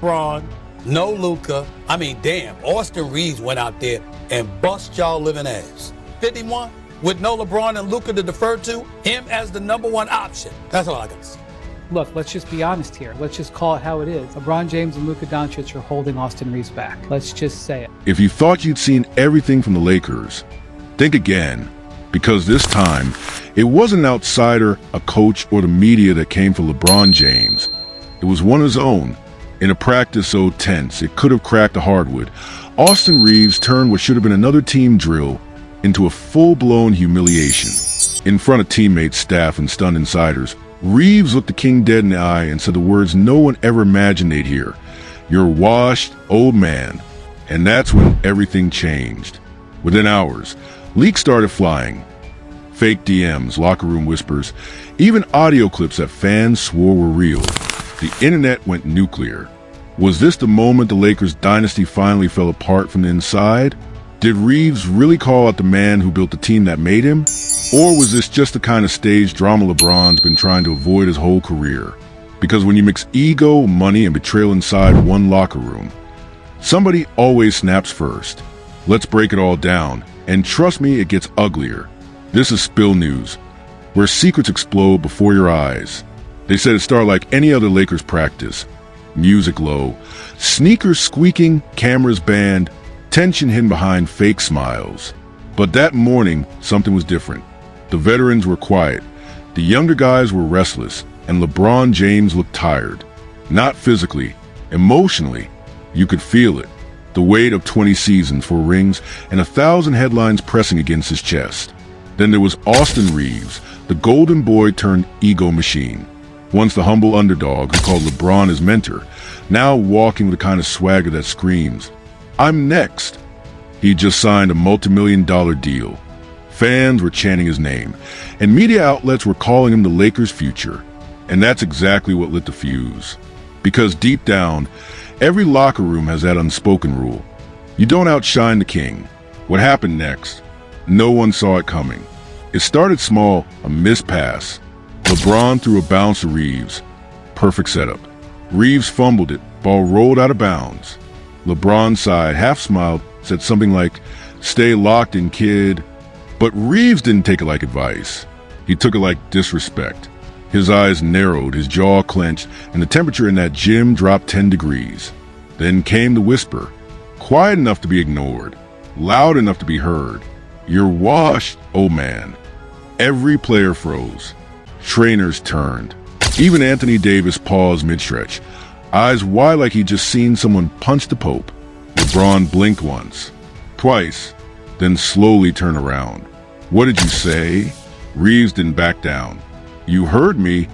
LeBron, no Luka. I mean, damn, Austin Reaves went out there and bust y'all living ass. 51 with no LeBron and Luka to defer to, him as the number one option. That's all I got to say. Look, let's just be honest here. Let's just call it how it is. LeBron James and Luka Doncic are holding Austin Reaves back. Let's just say it. If you thought you'd seen everything from the Lakers, think again, because this time, it wasn't an outsider, a coach, or the media that came for LeBron James. It was one of his own. In a practice so tense, it could have cracked the hardwood. Austin Reaves turned what should have been another team drill into a full-blown humiliation. In front of teammates, staff, and stunned insiders, Reaves looked the king dead in the eye and said the words no one ever imagined they'd hear. "You're washed, old man." And that's when everything changed. Within hours, leaks started flying. Fake DMs, locker room whispers, even audio clips that fans swore were real. The internet went nuclear. Was this the moment the Lakers' dynasty finally fell apart from the inside? Did Reaves really call out the man who built the team that made him? Or was this just the kind of stage drama LeBron's been trying to avoid his whole career? Because when you mix ego, money, and betrayal inside one locker room, somebody always snaps first. Let's break it all down, and trust me, it gets uglier. This is Spill News, where secrets explode before your eyes. They said it started like any other Lakers practice. Music low, sneakers squeaking, cameras banned, tension hidden behind fake smiles. But that morning, something was different. The veterans were quiet, the younger guys were restless, and LeBron James looked tired. Not physically, emotionally. You could feel it. The weight of 20 seasons, 4 rings, and 1,000 headlines pressing against his chest. Then there was Austin Reaves, the golden boy turned ego machine. Once the humble underdog who called LeBron his mentor, now walking with a kind of swagger that screams, "I'm next." He just signed a multi-million-dollar deal. Fans were chanting his name, and media outlets were calling him the Lakers' future. And that's exactly what lit the fuse. Because deep down, every locker room has that unspoken rule. You don't outshine the king. What happened next? No one saw it coming. It started small, a missed pass. LeBron threw a bounce to Reaves. Perfect setup. Reaves fumbled it, ball rolled out of bounds. LeBron sighed, half smiled, said something like, "Stay locked in, kid." But Reaves didn't take it like advice. He took it like disrespect. His eyes narrowed, his jaw clenched, and the temperature in that gym dropped 10 degrees. Then came the whisper, quiet enough to be ignored, loud enough to be heard. "You're washed, old man." Every player froze. Trainers turned. Even Anthony Davis paused mid-stretch, eyes wide like he'd just seen someone punch the Pope. LeBron blinked once, twice, then slowly turned around. "What did you say?" Reaves didn't back down. "You heard me."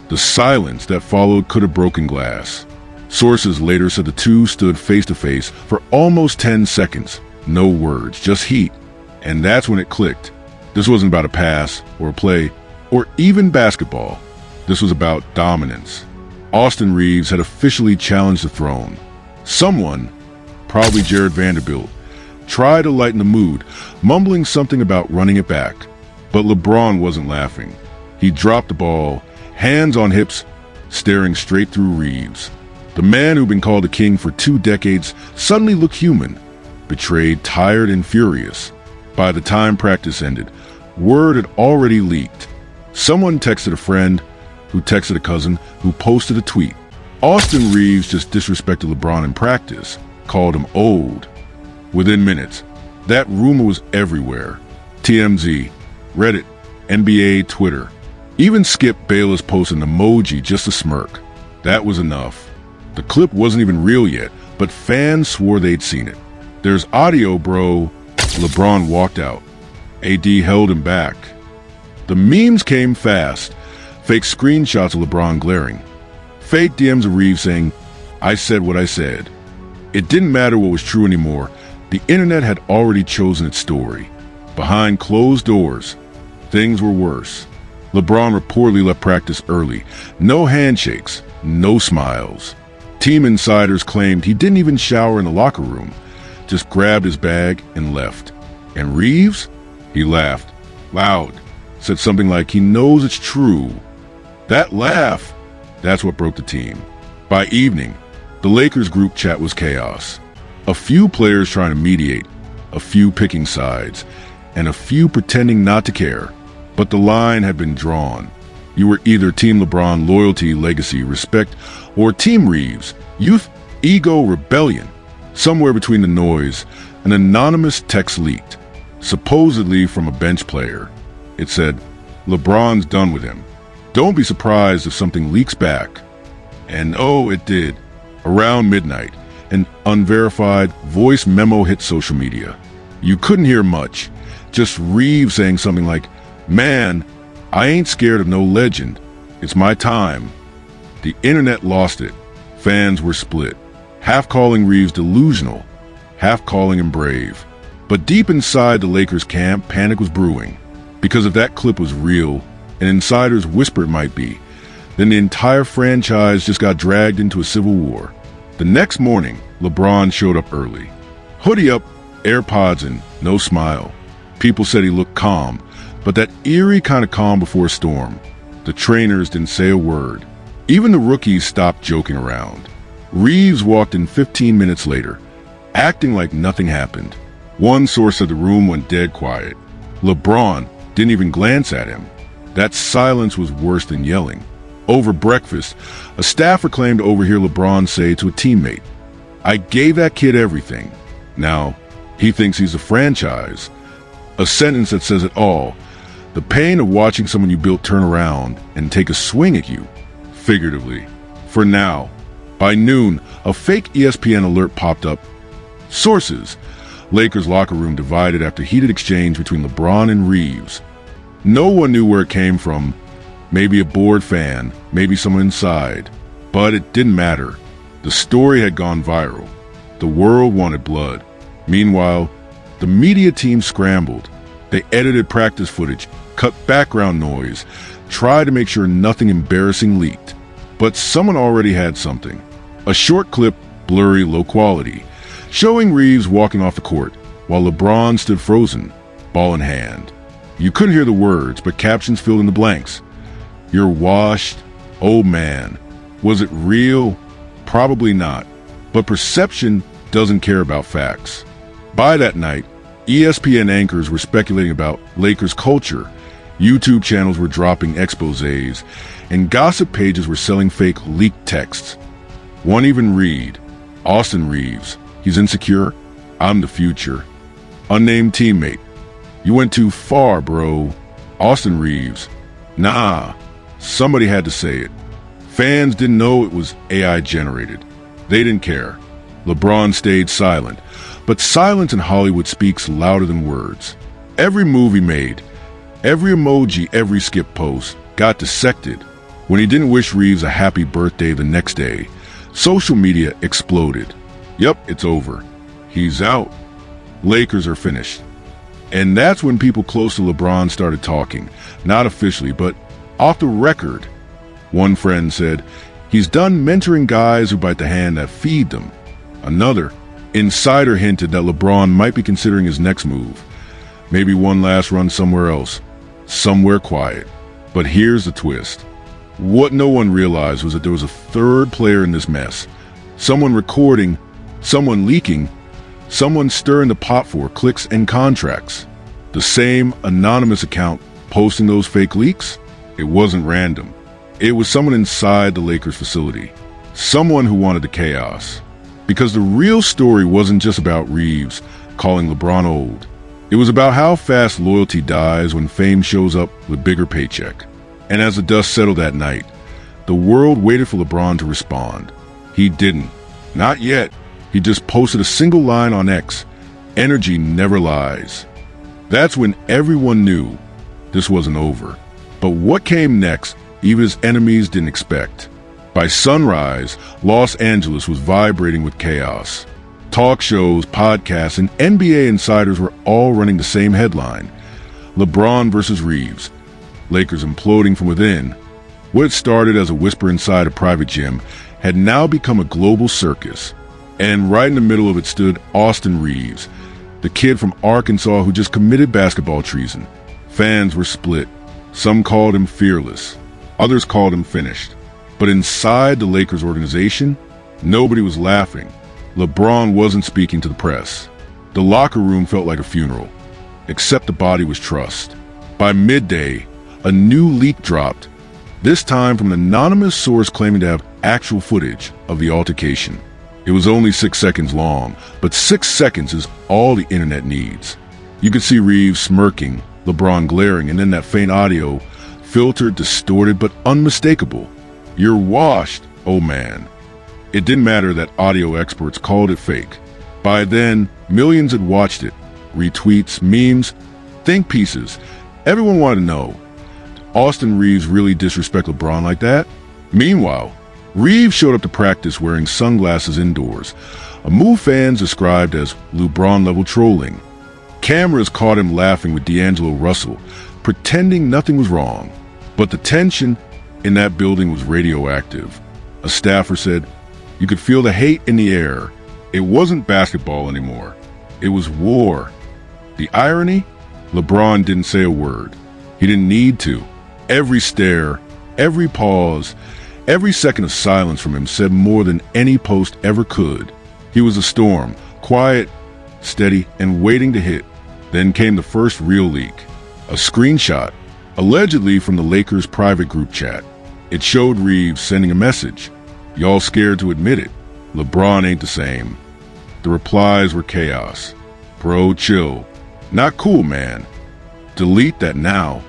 The silence that followed could have broken glass. Sources later said the two stood face to face for almost 10 seconds. No words, just heat. And that's when it clicked. This wasn't about a pass or a play or even basketball. This was about dominance. Austin Reaves had officially challenged the throne. Someone, probably Jared Vanderbilt, tried to lighten the mood, mumbling something about running it back. But LeBron wasn't laughing. He dropped the ball, hands on hips, staring straight through Reaves. The man who'd been called the king for 2 decades suddenly looked human, betrayed, tired, and furious. By the time practice ended, word had already leaked. Someone texted a friend, who texted a cousin, who posted a tweet. Austin Reaves just disrespected LeBron in practice, called him old. Within minutes, that rumor was everywhere. TMZ, Reddit, NBA, Twitter. Even Skip Bayless posted an emoji just to smirk. That was enough. The clip wasn't even real yet, but fans swore they'd seen it. "There's audio, bro." LeBron walked out. AD held him back. The memes came fast. Fake screenshots of LeBron glaring. Fake DMs of Reaves saying, "I said what I said." It didn't matter what was true anymore. The internet had already chosen its story. Behind closed doors, things were worse. LeBron reportedly left practice early. No handshakes, no smiles. Team insiders claimed he didn't even shower in the locker room, just grabbed his bag and left. And Reaves? He laughed, loud, said something like he knows it's true. That laugh, that's what broke the team. By evening, The Lakers group chat was chaos. A few players trying to mediate, a few picking sides, and a few pretending not to care. But the line had been drawn. You were either Team LeBron, loyalty, legacy, respect, or Team Reaves, youth, ego, rebellion. Somewhere between the noise, an anonymous text leaked, supposedly from a bench player. It said, "LeBron's done with him. Don't be surprised if something leaks back." And oh, it did. Around midnight, an unverified voice memo hit social media. You couldn't hear much, just Reaves saying something like, "Man, I ain't scared of no legend. It's my time." The internet lost it. Fans were split, half calling Reaves delusional, half calling him brave. But deep inside the Lakers camp, panic was brewing. Because if that clip was real, and insiders whisper it might be, then the entire franchise just got dragged into a civil war. The next morning, LeBron showed up early. Hoodie up, AirPods in, no smile. People said he looked calm, but that eerie kind of calm before a storm. The trainers didn't say a word. Even the rookies stopped joking around. Reaves walked in 15 minutes later, acting like nothing happened. One source said the room went dead quiet. LeBron didn't even glance at him. That silence was worse than yelling. Over breakfast, a staffer claimed to overhear LeBron say to a teammate, "I gave that kid everything. Now, he thinks he's a franchise." A sentence that says it all. The pain of watching someone you built turn around and take a swing at you, figuratively. For now. By noon, a fake ESPN alert popped up. Sources: Lakers locker room divided after heated exchange between LeBron and Reaves. No one knew where it came from. Maybe a bored fan, maybe someone inside. But it didn't matter. The story had gone viral. The world wanted blood. Meanwhile, the media team scrambled. They edited practice footage, cut background noise, tried to make sure nothing embarrassing leaked. But someone already had something. A short clip, blurry, low quality, showing Reaves walking off the court while LeBron stood frozen, ball in hand. You couldn't hear the words, but captions filled in the blanks. "You're washed. Oh man." Was it real? Probably not. But perception doesn't care about facts. By that night, ESPN anchors were speculating about Lakers culture. YouTube channels were dropping exposés, and gossip pages were selling fake leaked texts. One even read, "Austin Reaves, he's insecure. I'm the future." Unnamed teammate, "You went too far, bro." Austin Reaves, "Nah." Somebody had to say it. Fans didn't know it was AI generated. They didn't care. LeBron stayed silent. But silence in Hollywood speaks louder than words. Every movie made, every emoji, every skip post got dissected. When he didn't wish Reaves a happy birthday the next day, social media exploded. Yep, it's over. He's out. Lakers are finished. And that's when people close to LeBron started talking, not officially, but off the record. One friend said, "He's done mentoring guys who bite the hand that feed them." Another insider hinted that LeBron might be considering his next move. Maybe one last run somewhere else. Somewhere quiet. But here's the twist. What no one realized was that there was a third player in this mess. Someone recording, someone leaking, someone stirring the pot for clicks and contracts. The same anonymous account posting those fake leaks? It wasn't random. It was someone inside the Lakers facility. Someone who wanted the chaos. Because the real story wasn't just about Reaves calling LeBron old. It was about how fast loyalty dies when fame shows up with bigger paycheck. And as the dust settled that night, the world waited for LeBron to respond. He didn't. Not yet. He just posted a single line on X. Energy never lies. That's when everyone knew this wasn't over. But what came next, even his enemies didn't expect. By sunrise, Los Angeles was vibrating with chaos. Talk shows, podcasts, and NBA insiders were all running the same headline. LeBron versus Reaves. Lakers imploding from within. What had started as a whisper inside a private gym had now become a global circus. And right in the middle of it stood Austin Reaves, the kid from Arkansas who just committed basketball treason. Fans were split. Some called him fearless. Others called him finished. But inside the Lakers organization, Nobody was laughing. LeBron wasn't speaking to the press. The locker room felt like a funeral, except the body was trussed. By midday, a new leak dropped, this time from an anonymous source claiming to have actual footage of the altercation. It was only 6 seconds long, but 6 seconds is all the internet needs. You could see Reaves smirking, LeBron glaring, and then that faint audio, filtered, distorted, but unmistakable. "You're washed, oh man." It didn't matter that audio experts called it fake. By then, millions had watched it. Retweets, memes, think pieces. Everyone wanted to know, did Austin Reaves really disrespect LeBron like that? Meanwhile, Reaves showed up to practice wearing sunglasses indoors, a move fans described as LeBron-level trolling. Cameras caught him laughing with D'Angelo Russell, pretending nothing was wrong. But the tension in that building was radioactive. A staffer said, "You could feel the hate in the air." It wasn't basketball anymore. It was war. The irony? LeBron didn't say a word. He didn't need to. Every stare, every pause, every second of silence from him said more than any post ever could. He was a storm, quiet, steady, and waiting to hit. Then came the first real leak. A screenshot, allegedly from the Lakers' private group chat. It showed Reaves sending a message. "Y'all scared to admit it. LeBron ain't the same." The replies were chaos. "Bro, chill. Not cool, man. Delete that now."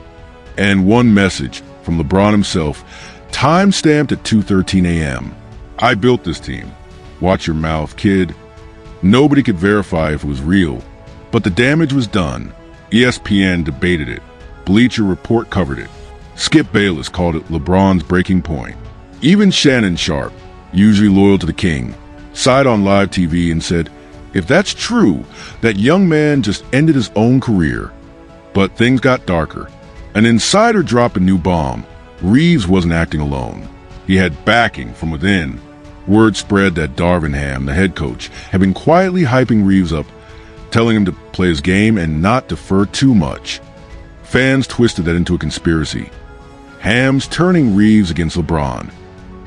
And one message from LeBron himself, time-stamped at 2:13 a.m. "I built this team. Watch your mouth, kid." Nobody could verify if it was real, but the damage was done. ESPN debated it. Bleacher Report covered it. Skip Bayless called it LeBron's breaking point. Even Shannon Sharp, usually loyal to the king, sighed on live TV and said, "If that's true, that young man just ended his own career." But things got darker. An insider dropped a new bomb. Reaves wasn't acting alone. He had backing from within. Word spread that Darvin Ham, the head coach, had been quietly hyping Reaves up, telling him to play his game and not defer too much. Fans twisted that into a conspiracy. Ham's turning Reaves against LeBron.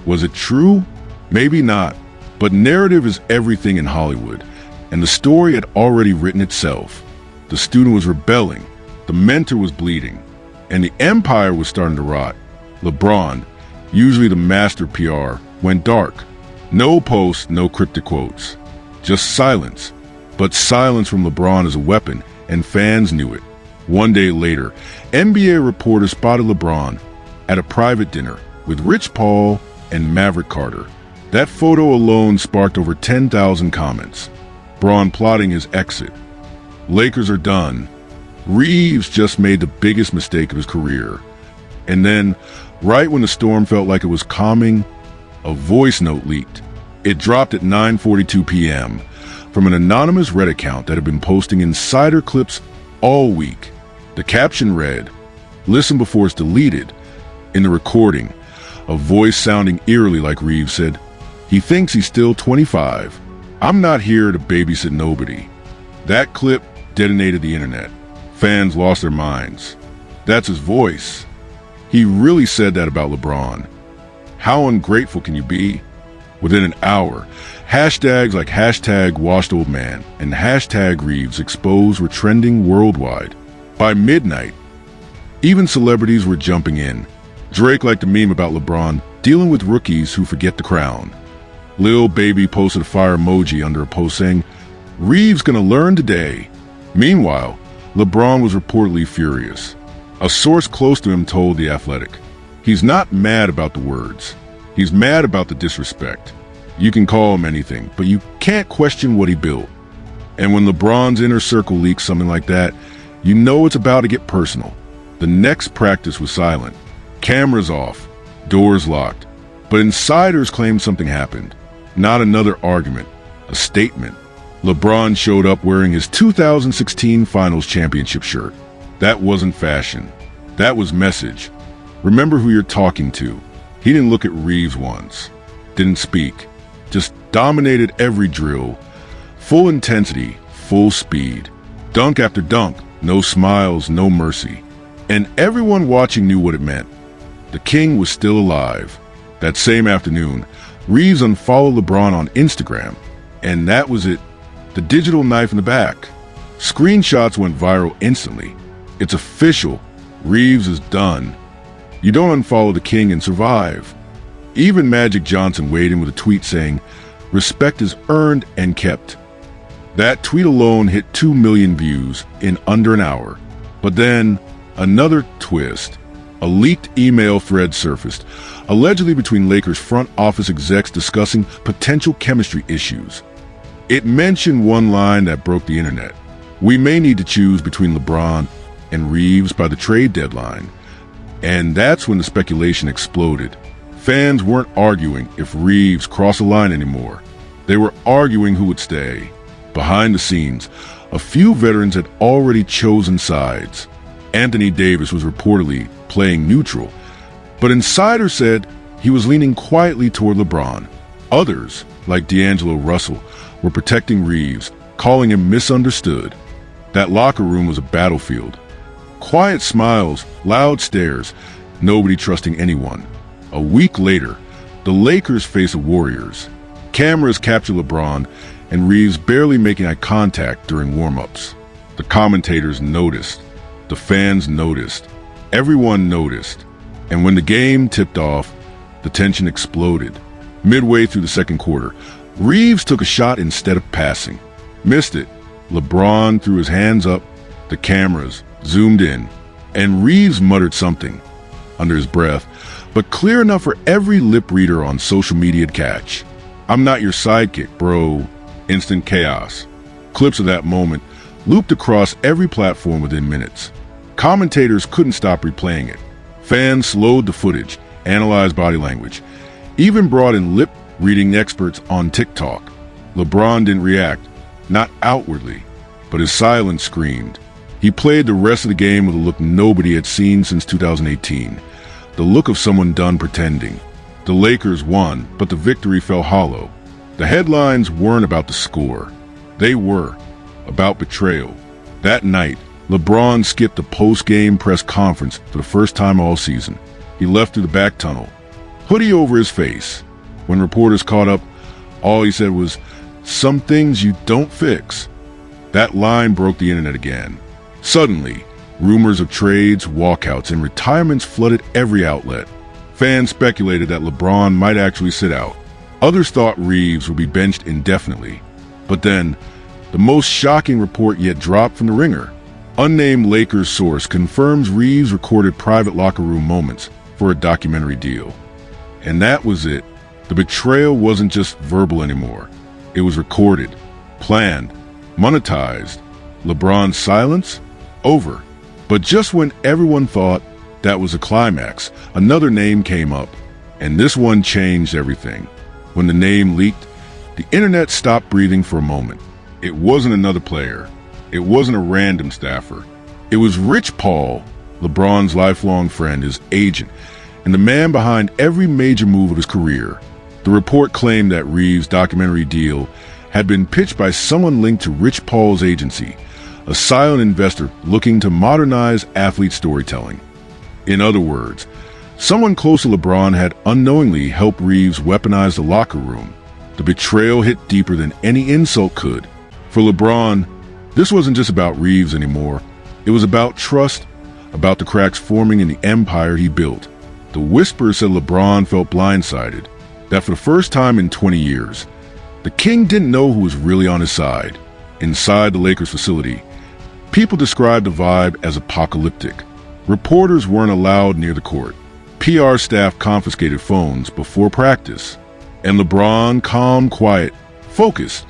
Was it true? Maybe not. But narrative is everything in Hollywood, and the story had already written itself. The student was rebelling, the mentor was bleeding, and the empire was starting to rot. LeBron, usually the master PR, went dark. No posts, no cryptic quotes. Just silence. But silence from LeBron is a weapon, and fans knew it. One day later, NBA reporters spotted LeBron at a private dinner with Rich Paul and Maverick Carter. That photo alone sparked over 10,000 comments. Braun plotting his exit. Lakers are done. Reaves just made the biggest mistake of his career. And then, right when the storm felt like it was calming, a voice note leaked. It dropped at 9:42 p.m. from an anonymous Reddit account that had been posting insider clips all week. The caption read, "Listen before it's deleted." In the recording, a voice sounding eerily like Reaves said, "He thinks he's still 25. I'm not here to babysit nobody." That clip detonated the internet. Fans lost their minds. That's his voice. He really said that about LeBron. How ungrateful can you be? Within an hour, hashtags like #WashedOldMan and #Reaves exposed were trending worldwide. By midnight, even celebrities were jumping in. Drake liked a meme about LeBron dealing with rookies who forget the crown. Lil Baby posted a fire emoji under a post saying, "Reaves gonna learn today." Meanwhile, LeBron was reportedly furious. A source close to him told The Athletic, "He's not mad about the words. He's mad about the disrespect. You can call him anything, but you can't question what he built." And when LeBron's inner circle leaks something like that, you know it's about to get personal. The next practice was silent. Cameras off, doors locked. But insiders claimed something happened. Not another argument, a statement. LeBron showed up wearing his 2016 Finals championship shirt. That wasn't fashion. That was message. Remember who you're talking to. He didn't look at Reaves once. Didn't speak. Just dominated every drill. Full intensity, full speed. Dunk after dunk. No smiles, no mercy. And everyone watching knew what it meant. The king was still alive. That same afternoon, Reaves unfollowed LeBron on Instagram, and that was it. The digital knife in the back. Screenshots went viral instantly. It's official. Reaves is done. You don't unfollow the king and survive. Even Magic Johnson weighed in with a tweet saying, "Respect is earned and kept." That tweet alone hit 2 million views in under an hour. But then, another twist. A leaked email thread surfaced, allegedly between Lakers front office execs discussing potential chemistry issues. It mentioned one line that broke the internet. "We may need to choose between LeBron and Reaves by the trade deadline." And that's when the speculation exploded. Fans weren't arguing if Reaves crossed the line anymore. They were arguing who would stay. Behind the scenes, a few veterans had already chosen sides. Anthony Davis was reportedly playing neutral, but insiders said he was leaning quietly toward LeBron. Others, like D'Angelo Russell, were protecting Reaves, calling him misunderstood. That locker room was a battlefield. Quiet smiles, loud stares, nobody trusting anyone. A week later, the Lakers face the Warriors. Cameras capture LeBron and Reaves barely making eye contact during warm-ups. The commentators noticed. The fans noticed. Everyone noticed. And when the game tipped off, the tension exploded. Midway through the second quarter, Reaves took a shot instead of passing. Missed it. LeBron threw his hands up. The cameras zoomed in, and Reaves muttered something under his breath, but clear enough for every lip reader on social media to catch. "I'm not your sidekick, bro." Instant chaos. Clips of that moment looped across every platform within minutes. Commentators couldn't stop replaying it. Fans slowed the footage, analyzed body language, even brought in lip-reading experts on TikTok. LeBron didn't react, not outwardly, but his silence screamed. He played the rest of the game with a look nobody had seen since 2018, the look of someone done pretending. The Lakers won, but the victory fell hollow. The headlines weren't about the score. They were about betrayal. That night, LeBron skipped the post-game press conference for the first time all season. He left through the back tunnel, hoodie over his face. When reporters caught up, all he said was, "Some things you don't fix." That line broke the internet again. Suddenly, rumors of trades, walkouts, and retirements flooded every outlet. Fans speculated that LeBron might actually sit out. Others thought Reaves would be benched indefinitely. But then, the most shocking report yet dropped from the Ringer. Unnamed Lakers source confirms Reaves recorded private locker room moments for a documentary deal. And that was it. The betrayal wasn't just verbal anymore. It was recorded, planned, monetized. LeBron's silence? Over. But just when everyone thought that was a climax, another name came up. And this one changed everything. When the name leaked, the internet stopped breathing for a moment. It wasn't another player. It wasn't a random staffer. It was Rich Paul, LeBron's lifelong friend, his agent, and the man behind every major move of his career. The report claimed that Reaves' documentary deal had been pitched by someone linked to Rich Paul's agency, a silent investor looking to modernize athlete storytelling. In other words, someone close to LeBron had unknowingly helped Reaves weaponize the locker room. The betrayal hit deeper than any insult could. For LeBron, this wasn't just about Reaves anymore. It was about trust, about the cracks forming in the empire he built. The whispers said LeBron felt blindsided, that for the first time in 20 years, the king didn't know who was really on his side. Inside the Lakers facility, people described the vibe as apocalyptic. Reporters weren't allowed near the court. PR staff confiscated phones before practice. And LeBron, calm, quiet, focused,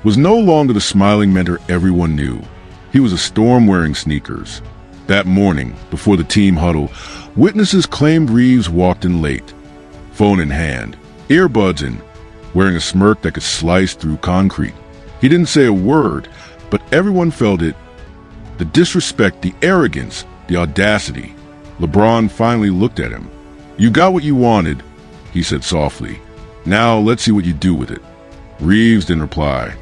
was no longer the smiling mentor everyone knew. He was a storm wearing sneakers. That morning, before the team huddle, witnesses claimed Reaves walked in late, phone in hand, earbuds in, wearing a smirk that could slice through concrete. He didn't say a word, but everyone felt it. The disrespect, the arrogance, the audacity. LeBron finally looked at him. "You got what you wanted," he said softly. "Now let's see what you do with it." Reaves didn't reply.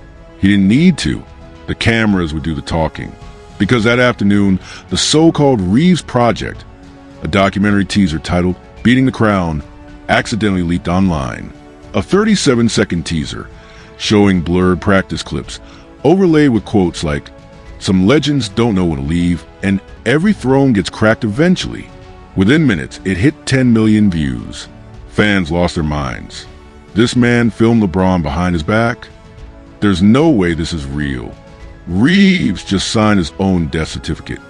He didn't need to. The cameras would do the talking. Because that afternoon, the so-called Reaves Project, a documentary teaser titled "Beating the Crown," accidentally leaked online. A 37-second teaser showing blurred practice clips overlaid with quotes like, "Some legends don't know when to leave," and "Every throne gets cracked eventually." Within minutes, it hit 10 million views. Fans lost their minds. This man filmed LeBron behind his back? There's no way this is real. Reaves just signed his own death certificate.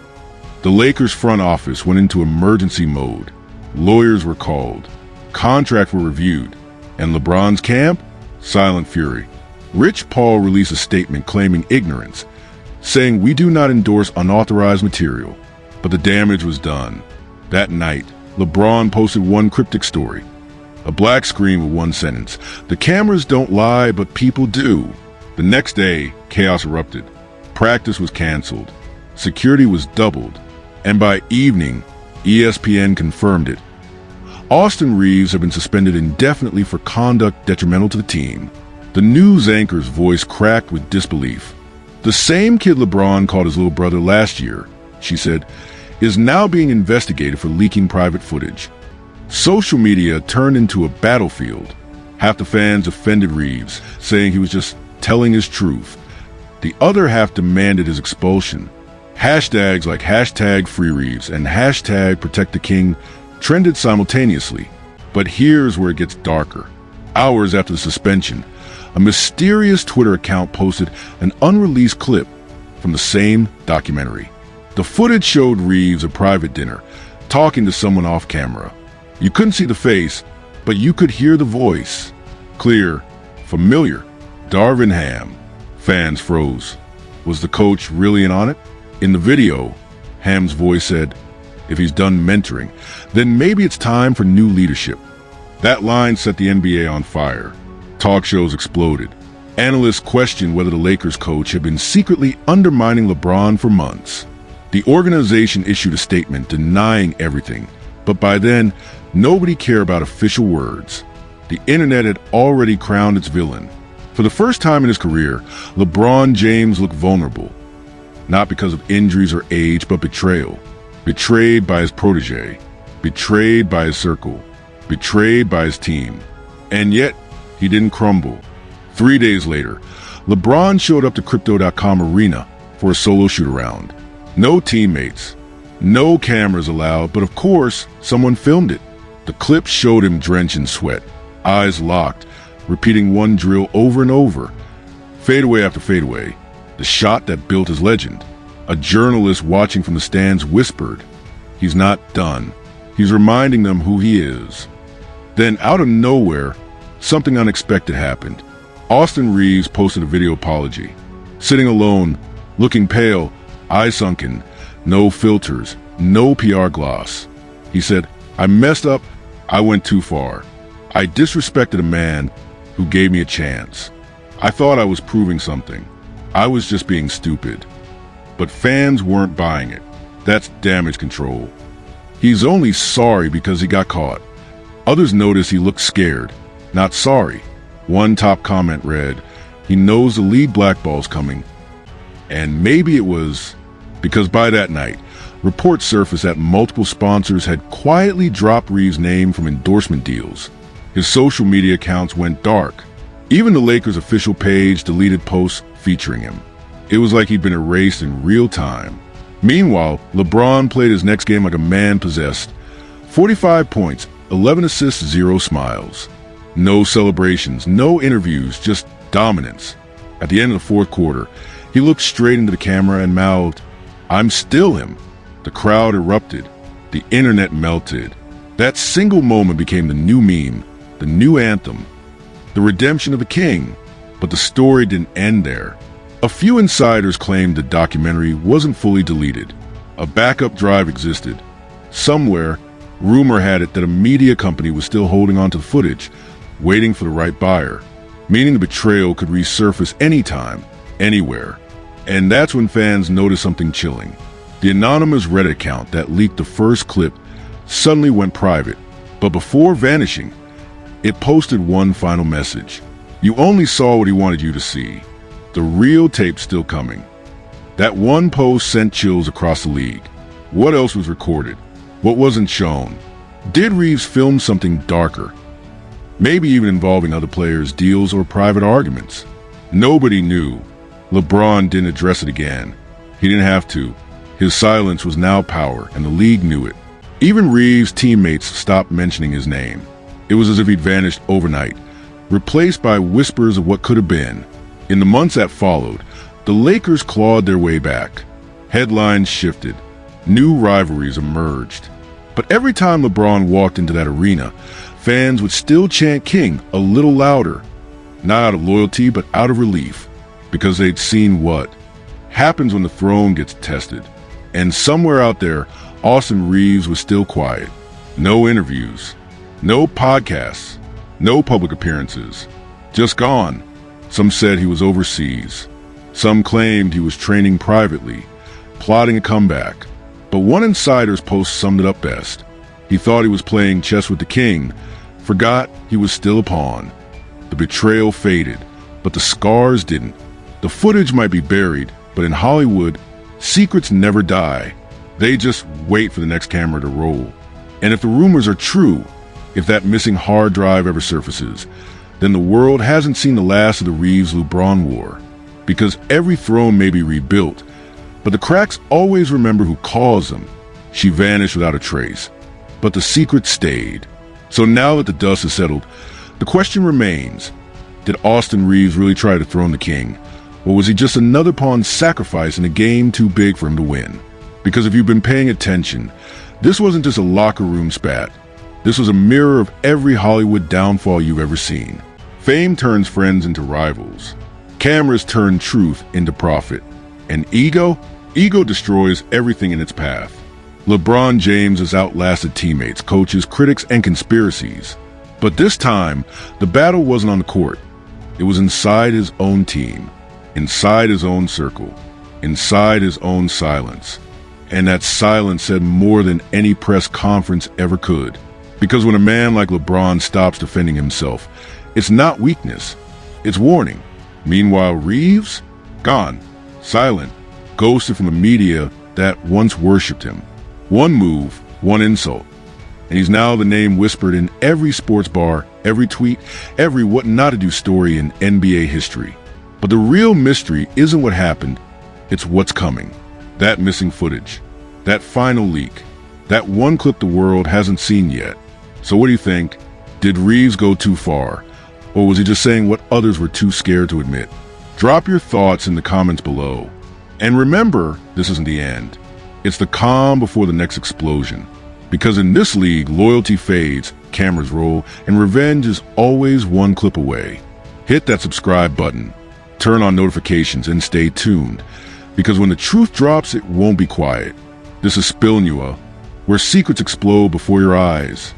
The Lakers front office went into emergency mode. Lawyers were called. Contracts were reviewed. And LeBron's camp? Silent fury. Rich Paul released a statement claiming ignorance, saying, "We do not endorse unauthorized material." But the damage was done. That night, LeBron posted one cryptic story. A black screen with one sentence: "The cameras don't lie, but people do." The next day, chaos erupted. Practice was canceled. Security was doubled. And by evening, ESPN confirmed it. Austin Reaves had been suspended indefinitely for conduct detrimental to the team. The news anchor's voice cracked with disbelief. "The same kid LeBron called his little brother last year," she said, "is now being investigated for leaking private footage." Social media turned into a battlefield. Half the fans defended Reaves, saying he was just telling his truth. The other half demanded his expulsion. Hashtags like #FreeReaves and #ProtectTheKing trended simultaneously. But here's where it gets darker. Hours after the suspension, a mysterious Twitter account posted an unreleased clip from the same documentary. The footage showed Reaves at a private dinner, talking to someone off camera. You couldn't see the face, but you could hear the voice. Clear, familiar. Darvin Ham. Fans froze. Was the coach really in on it? In the video, Ham's voice said, "If he's done mentoring, then maybe it's time for new leadership." That line set the NBA on fire. Talk shows exploded. Analysts questioned whether the Lakers coach had been secretly undermining LeBron for months. The organization issued a statement denying everything, but by then, nobody cared about official words. The internet had already crowned its villain. For the first time in his career, LeBron James looked vulnerable. Not because of injuries or age, but betrayal. Betrayed by his protege. Betrayed by his circle. Betrayed by his team. And yet, he didn't crumble. 3 days later, LeBron showed up to Crypto.com arena for a solo shoot-around. No teammates. No cameras allowed, but of course, someone filmed it. The clip showed him drenched in sweat, eyes locked, repeating one drill over and over. Fadeaway after fadeaway. The shot that built his legend. A journalist watching from the stands whispered, "He's not done." He's reminding them who he is. Then, out of nowhere, something unexpected happened. Austin Reaves posted a video apology. Sitting alone, looking pale, eyes sunken, no filters, no PR gloss. He said, "I messed up. I went too far. I disrespected a man who gave me a chance. I thought I was proving something. I was just being stupid." But fans weren't buying it. That's damage control. He's only sorry because he got caught. Others noticed he looked scared, not sorry. One top comment read, "He knows the league blackball's coming." And maybe it was because by that night, reports surfaced that multiple sponsors had quietly dropped Reaves' name from endorsement deals. His social media accounts went dark. Even the Lakers' official page deleted posts featuring him. It was like he'd been erased in real time. Meanwhile, LeBron played his next game like a man possessed. 45 points, 11 assists, 0 smiles. No celebrations, no interviews, just dominance. At the end of the fourth quarter, he looked straight into the camera and mouthed, "I'm still him." The crowd erupted. The internet melted. That single moment became the new meme, the new anthem, the redemption of the king. But the story didn't end there. A few insiders claimed the documentary wasn't fully deleted. A backup drive existed. Somewhere, rumor had it that a media company was still holding on to the footage, waiting for the right buyer, meaning the betrayal could resurface anytime, anywhere. And that's when fans noticed something chilling. The anonymous Reddit account that leaked the first clip suddenly went private, but before vanishing, it posted one final message. You only saw what he wanted you to see. The real tape's still coming. That one post sent chills across the league. What else was recorded? What wasn't shown? Did Reaves film something darker? maybe even involving other players' deals or private arguments. Nobody knew. LeBron didn't address it again. He didn't have to. His silence was now power, and the league knew it. Even Reaves' teammates stopped mentioning his name. It was as if he'd vanished overnight, replaced by whispers of what could have been. In the months that followed, the Lakers clawed their way back. Headlines shifted. New rivalries emerged. But every time LeBron walked into that arena, fans would still chant King a little louder. Not out of loyalty, but out of relief. Because they'd seen what happens when the throne gets tested. And somewhere out there, Austin Reaves was still quiet. No interviews. No podcasts. No public appearances. Just gone. Some said he was overseas. Some claimed he was training privately, plotting a comeback. But one insider's post summed it up best. He thought he was playing chess with the king, forgot he was still a pawn. The betrayal faded, but the scars didn't. The footage might be buried, but in Hollywood, secrets never die. They just wait for the next camera to roll. And if the rumors are true, if that missing hard drive ever surfaces, then the world hasn't seen the last of the Reaves-LeBron war. Because every throne may be rebuilt, but the cracks always remember who caused them. She vanished without a trace, but the secret stayed. So now that the dust has settled, the question remains, did Austin Reaves really try to dethrone the king? Or was he just another pawn sacrificed in a game too big for him to win? Because if you've been paying attention, this wasn't just a locker room spat. This was a mirror of every Hollywood downfall you've ever seen. Fame turns friends into rivals. Cameras turn truth into profit. And ego destroys everything in its path. LeBron James has outlasted teammates, coaches, critics, and conspiracies. But this time, the battle wasn't on the court. It was inside his own team. Inside his own circle, inside his own silence. And that silence said more than any press conference ever could. Because when a man like LeBron stops defending himself, it's not weakness, it's warning. Meanwhile, Reaves? Gone, silent, ghosted from the media that once worshipped him. One move, one insult. And he's now the name whispered in every sports bar, every tweet, every what not to do story in NBA history. But the real mystery isn't what happened, it's what's coming. That missing footage, that final leak, that one clip the world hasn't seen yet. So what do you think? Did Reaves go too far? Or was he just saying what others were too scared to admit? Drop your thoughts in the comments below. And remember, this isn't the end. It's the calm before the next explosion. Because in this league, loyalty fades, cameras roll, and revenge is always one clip away. Hit that subscribe button. Turn on notifications and stay tuned, because when the truth drops, it won't be quiet. This is Spilnua, where secrets explode before your eyes.